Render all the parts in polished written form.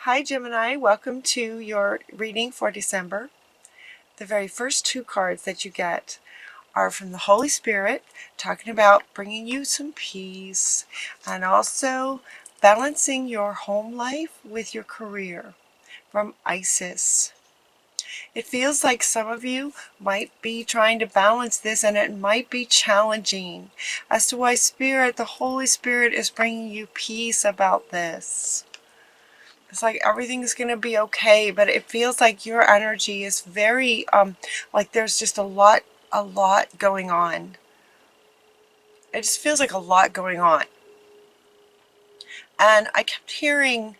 Hi Gemini, welcome to your reading for December. The very first two cards that you get are from the Holy Spirit, talking about bringing you some peace and also balancing your home life with your career, from Isis. It feels like some of you might be trying to balance this, and it might be challenging as to why the Holy Spirit is bringing you peace about this. It's like everything's going to be okay, but it feels like your energy is very, like there's just a lot going on. It just feels like a lot going on. And I kept hearing,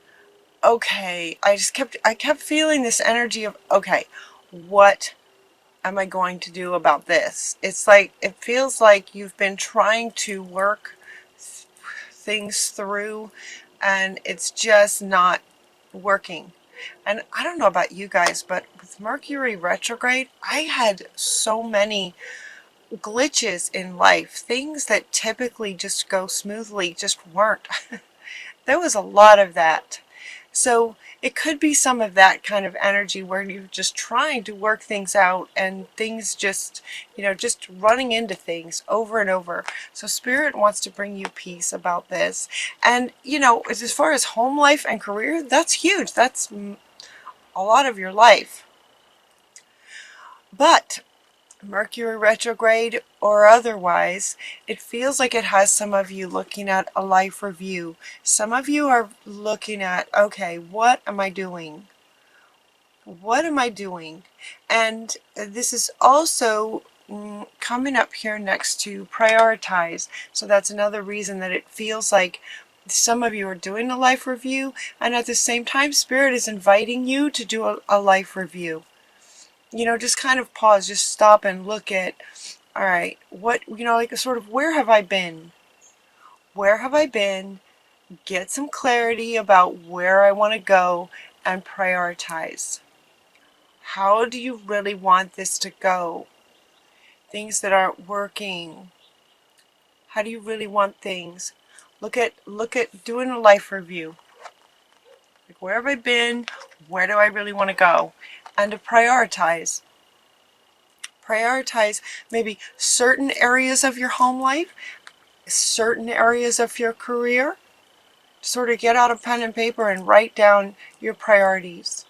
okay, I kept feeling this energy of, okay, what am I going to do about this? It's like, it feels like you've been trying to work things through and it's just not working. And I don't know about you guys, but with Mercury retrograde, I had so many glitches in life. Things that typically just go smoothly just weren't. There was a lot of that. So it could be some of that kind of energy where you're just trying to work things out and things just, just running into things over and over. So Spirit wants to bring you peace about this. And, as far as home life and career, that's huge. That's a lot of your life. But Mercury retrograde or otherwise, it feels like it has some of you looking at a life review. Some of you are looking at, okay, what am I doing? What am I doing? And this is also coming up here next to prioritize. So that's another reason that it feels like some of you are doing a life review, and at the same time, Spirit is inviting you to do a life review. Just kind of pause, just stop and look at, all right, what, like sort of, where have I been? Where have I been? Get some clarity about where I want to go and prioritize. How do you really want this to go? Things that aren't working. How do you really want things? Look at doing a life review. Like, where have I been? Where do I really want to go? And to prioritize. Prioritize maybe certain areas of your home life, certain areas of your career. Sort of get out a pen and paper and write down your priorities.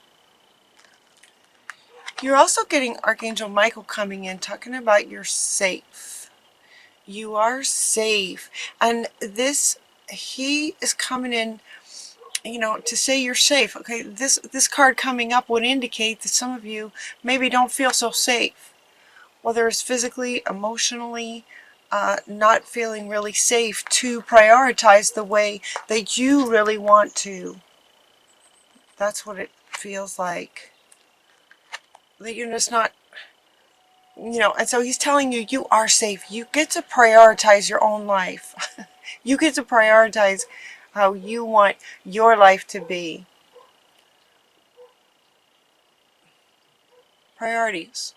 You're also getting Archangel Michael coming in, talking about you're safe. You are safe. And he is coming in, to say you're safe. Okay, this card coming up would indicate that some of you maybe don't feel so safe. Whether it's physically, emotionally, not feeling really safe to prioritize the way that you really want to. That's what it feels like. That you're just not, and so he's telling you you are safe. You get to prioritize your own life. You get to prioritize how you want your life to be. Priorities.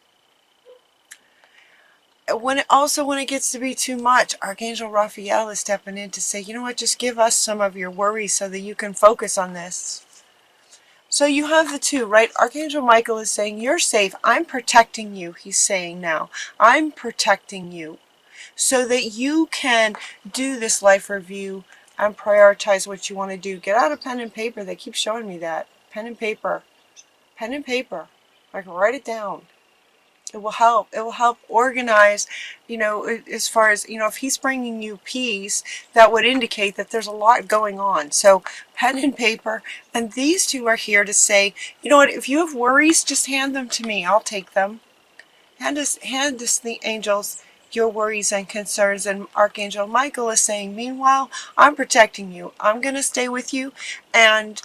When it gets to be too much, Archangel Raphael is stepping in to say, you know what, just give us some of your worries so that you can focus on this. So you have the two, right? Archangel Michael is saying, you're safe. I'm protecting you, he's saying now. I'm protecting you so that you can do this life review and prioritize what you want to do. Get out a pen and paper. They keep showing me that. Pen and paper. Pen and paper. Like, write it down. It will help. It will help organize, as far as, if he's bringing you peace, that would indicate that there's a lot going on. So pen and paper, and these two are here to say, you know what, if you have worries, just hand them to me. I'll take them. Hand us the angels your worries and concerns. And Archangel Michael is saying, meanwhile, I'm protecting you. I'm going to stay with you and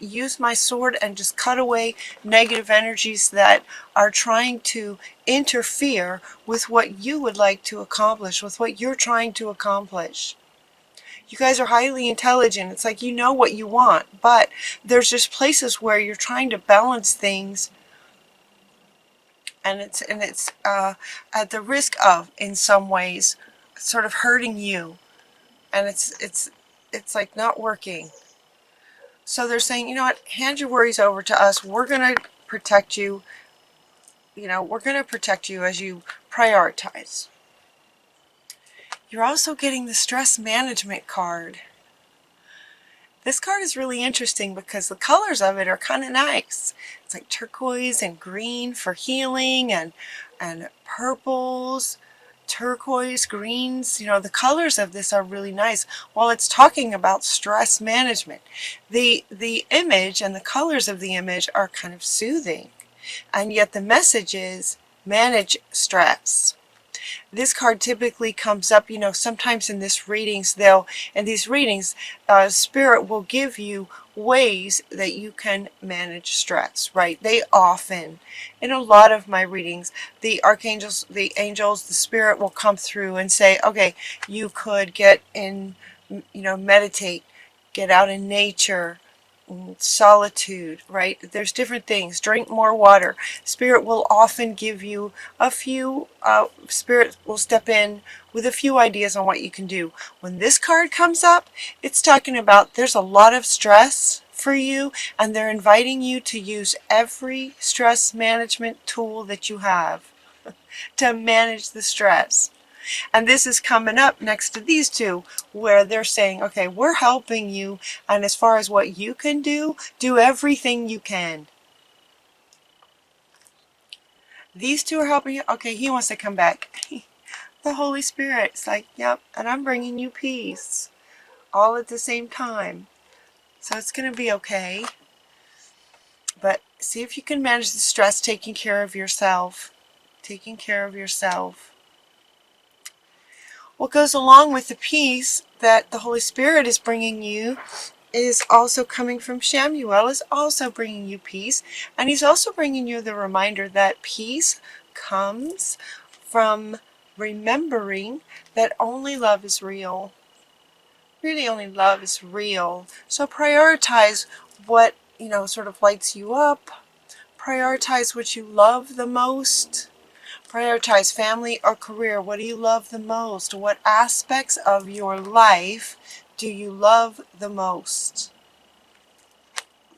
use my sword and just cut away negative energies that are trying to interfere with what you would like to accomplish, with what you're trying to accomplish. You guys are highly intelligent. It's like you know what you want, but there's just places where you're trying to balance things, and it's at the risk of, in some ways, sort of hurting you, and it's like not working. So they're saying, you know what, hand your worries over to us. We're going to protect you. We're going to protect you as you prioritize. You're also getting the stress management card. This card is really interesting because the colors of it are kind of nice. It's like turquoise and green for healing, and purples, turquoise, greens. The colors of this are really nice. While it's talking about stress management, the image and the colors of the image are kind of soothing, and yet the message is manage stress. This card typically comes up, sometimes in these readings, Spirit will give you ways that you can manage stress, right? They often, in a lot of my readings, the archangels, the angels, the Spirit will come through and say, okay, you could get in, meditate, get out in nature, solitude, right? There's different things. Drink more water. Spirit will often give you a few, Spirit will step in with a few ideas on what you can do. When this card comes up, it's talking about there's a lot of stress for you, and they're inviting you to use every stress management tool that you have to manage the stress. And this is coming up next to these two, where they're saying, okay, we're helping you, and as far as what you can do everything you can. These two are helping you. Okay, he wants to come back. The Holy Spirit's like, yep, and I'm bringing you peace all at the same time. So it's going to be okay. But see if you can manage the stress, taking care of yourself. Taking care of yourself. What goes along with the peace that the Holy Spirit is bringing you is also coming from Shamuel, is also bringing you peace. And he's also bringing you the reminder that peace comes from remembering that only love is real. Really, only love is real. So prioritize what, sort of lights you up. Prioritize what you love the most. Prioritize family or career. What do you love the most? What aspects of your life do you love the most?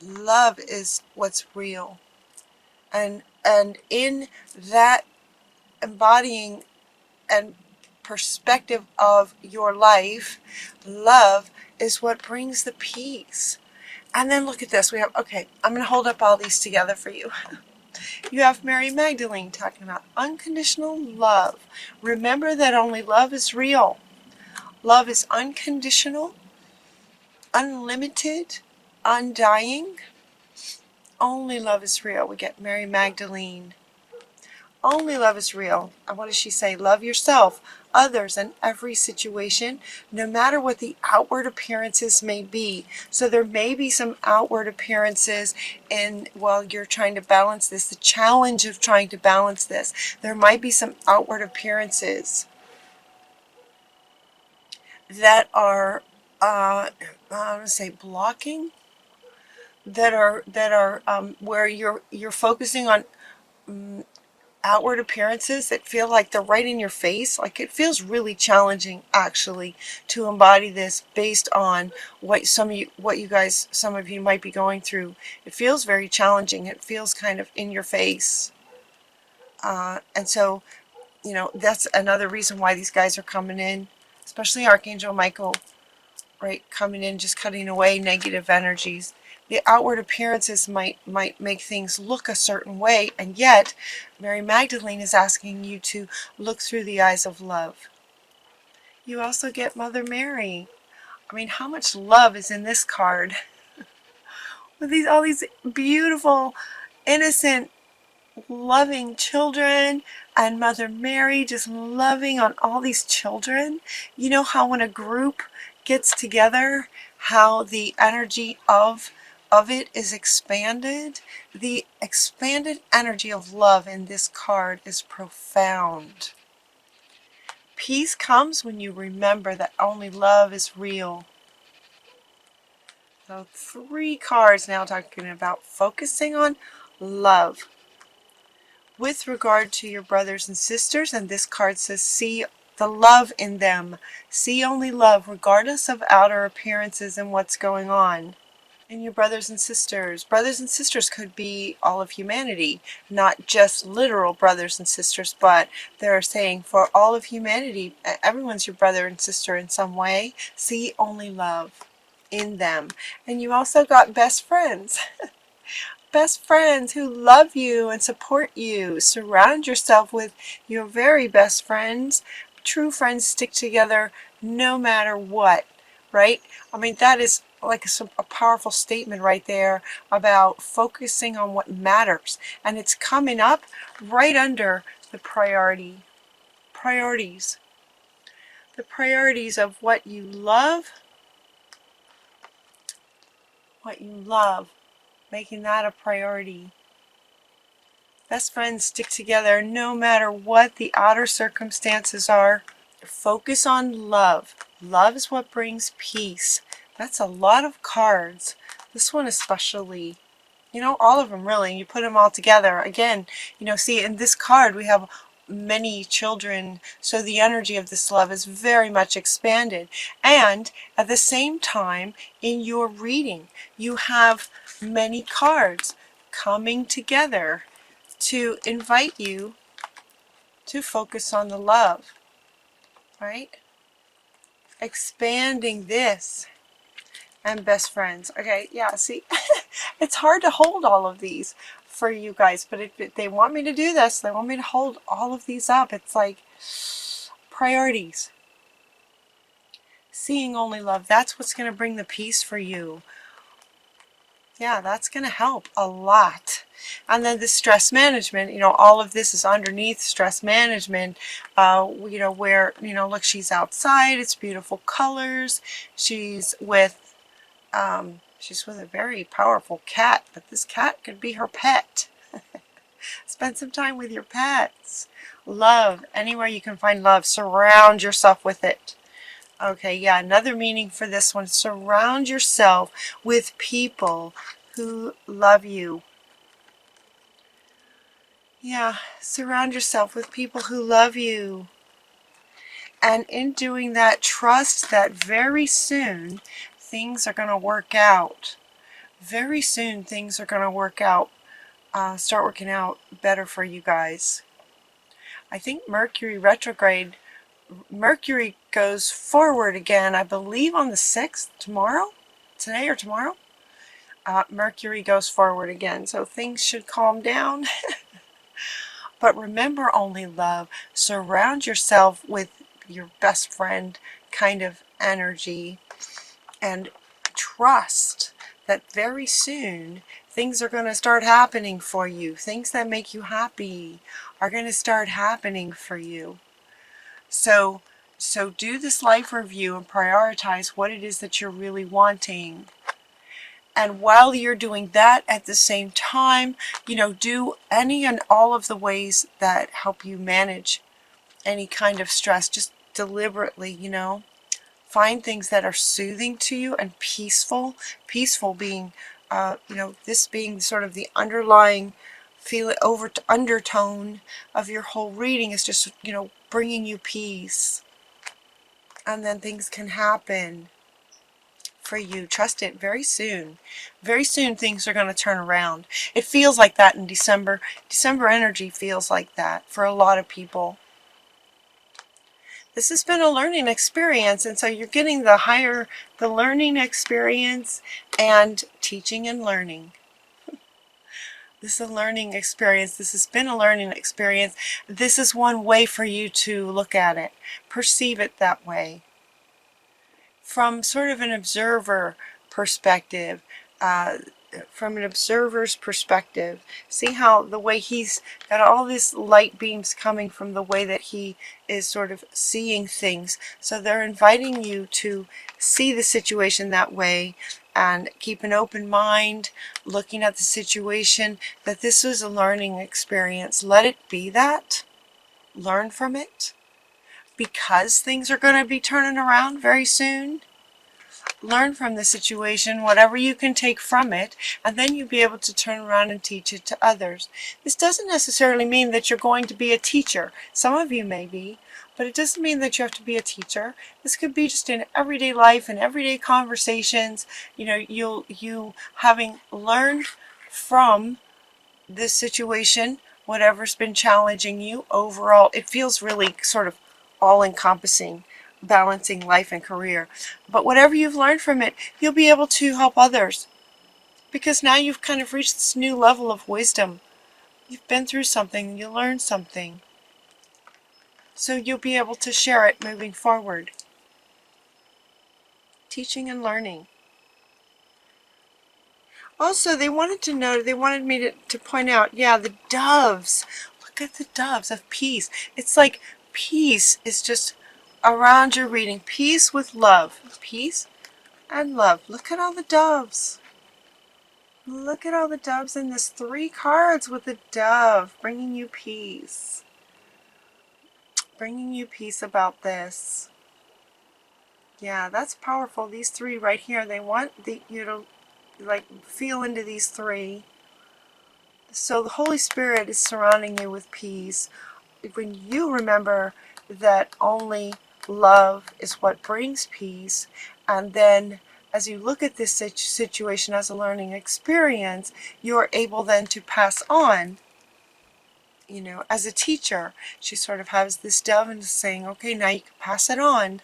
Love is what's real. And in that embodying and perspective of your life, love is what brings the peace. And then look at this. We have, okay, I'm going to hold up all these together for you. You have Mary Magdalene talking about unconditional love. Remember that only love is real. Love is unconditional, unlimited, undying. Only love is real. We get Mary Magdalene. Only love is real. And what does she say? Love yourself, others, and every situation, no matter what the outward appearances may be. So there may be some outward appearances while you're trying to balance this, the challenge of trying to balance this. There might be some outward appearances that are, I want to say, blocking, that are where you're focusing on outward appearances that feel like they're right in your face. Like, it feels really challenging actually to embody this based on what some of you might be going through. It feels very challenging. It feels kind of in your face. And so, that's another reason why these guys are coming in, especially Archangel Michael, right? Coming in, just cutting away negative energies. The outward appearances might make things look a certain way, and yet Mary Magdalene is asking you to look through the eyes of love. You also get Mother Mary. I mean, how much love is in this card? With all these beautiful, innocent, loving children, and Mother Mary just loving on all these children. You know how when a group gets together, how the energy of it is expanded? The expanded energy of love in this card is profound. Peace comes when you remember that only love is real. So 3 cards now talking about focusing on love. With regard to your brothers and sisters, and this card says, see the love in them. See only love, regardless of outer appearances and what's going on. And your brothers and sisters. Brothers and sisters could be all of humanity, not just literal brothers and sisters, but they're saying for all of humanity, everyone's your brother and sister in some way. See only love in them. And you also got best friends. Best friends who love you and support you. Surround yourself with your very best friends. True friends stick together no matter what, right? I mean, that is like a powerful statement right there about focusing on what matters. And it's coming up right under the priorities. The priorities of what you love, making that a priority. Best friends stick together no matter what the outer circumstances are. Focus on love. Love is what brings peace. That's a lot of cards. This one especially. You know, all of them really. You put them all together. Again, you know, see in this card we have many children. So the energy of this love is very much expanded. And at the same time, in your reading, you have many cards coming together to invite you to focus on the love, right? Expanding this and best friends. Okay, yeah, see, it's hard to hold all of these for you guys, but if they want me to do this, they want me to hold all of these up. It's like priorities. Seeing only love, that's what's going to bring the peace for you. Yeah, that's going to help a lot. And then the stress management, you know, all of this is underneath stress management, you know, where, you know, look, she's outside, it's beautiful colors, she's with a very powerful cat, but this cat could be her pet. Spend some time with your pets. Love, anywhere you can find love, surround yourself with it. Okay, yeah, another meaning for this one, surround yourself with people who love you. Yeah, surround yourself with people who love you. And in doing that, trust that very soon things are going to work out. Very soon things are going to work out, start working out better for you guys. I think Mercury retrograde, Mercury goes forward again, I believe on the 6th, tomorrow? Today or tomorrow? Mercury goes forward again, so things should calm down. But remember only love. Surround yourself with your best friend kind of energy and trust that very soon things are going to start happening for you. Things that make you happy are going to start happening for you. So do this life review and prioritize what it is that you're really wanting. And while you're doing that, at the same time, you know, do any and all of the ways that help you manage any kind of stress. Just deliberately, you know, find things that are soothing to you and peaceful. Peaceful being, you know, this being sort of the underlying undertone of your whole reading is just, you know, bringing you peace. And then things can happen for you. Trust it. Very soon things are going to turn around. It feels like that in December. December energy feels like that for a lot of people. This has been a learning experience, and so you're getting the learning experience and teaching and learning. This is a learning experience. This has been a learning experience. This is one way for you to look at it, perceive it that way. From sort of an observer perspective, from an observer's perspective, see how the way he's got all these light beams coming from the way that he is sort of seeing things. So they're inviting you to see the situation that way and keep an open mind, looking at the situation, that this is a learning experience. Let it be that. Learn from it. Because things are going to be turning around very soon, learn from the situation, whatever you can take from it, and then you'll be able to turn around and teach it to others. This doesn't necessarily mean that you're going to be a teacher. Some of you may be, but it doesn't mean that you have to be a teacher. This could be just in everyday life and everyday conversations. You know, you having learned from this situation, whatever's been challenging you overall, it feels really sort of all-encompassing, balancing life and career. But whatever you've learned from it, you'll be able to help others, because now you've kind of reached this new level of wisdom. You've been through something, you learned something, so you'll be able to share it moving forward. Teaching and learning. Also, they wanted me to point out, yeah, the doves. Look at the doves of peace. It's like peace is just around your reading. Peace with love. Peace and love. Look at all the doves. Look at all the doves in this. 3 cards with a dove bringing you peace. Bringing you peace about this. Yeah, that's powerful. These 3 right here, they want you to like feel into these 3. So the Holy Spirit is surrounding you with peace. When you remember that only love is what brings peace, and then as you look at this situation as a learning experience, you're able then to pass on. You know, as a teacher, she sort of has this dove and is saying, okay, now you can pass it on.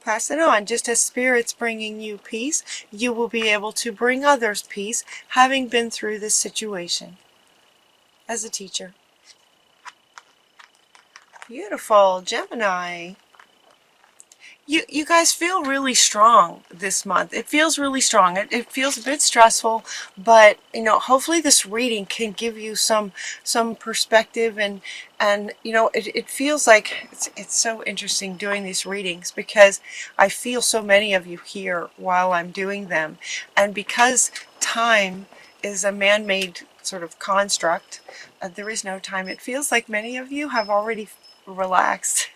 Pass it on. Just as Spirit's bringing you peace, you will be able to bring others peace, having been through this situation as a teacher. Beautiful, Gemini. You guys feel really strong this month. It feels really strong. It feels a bit stressful, but you know, hopefully this reading can give you some perspective, and you know, it feels like it's so interesting doing these readings, because I feel so many of you here while I'm doing them, and because time is a man-made sort of construct, there is no time. It feels like many of you have already relaxed.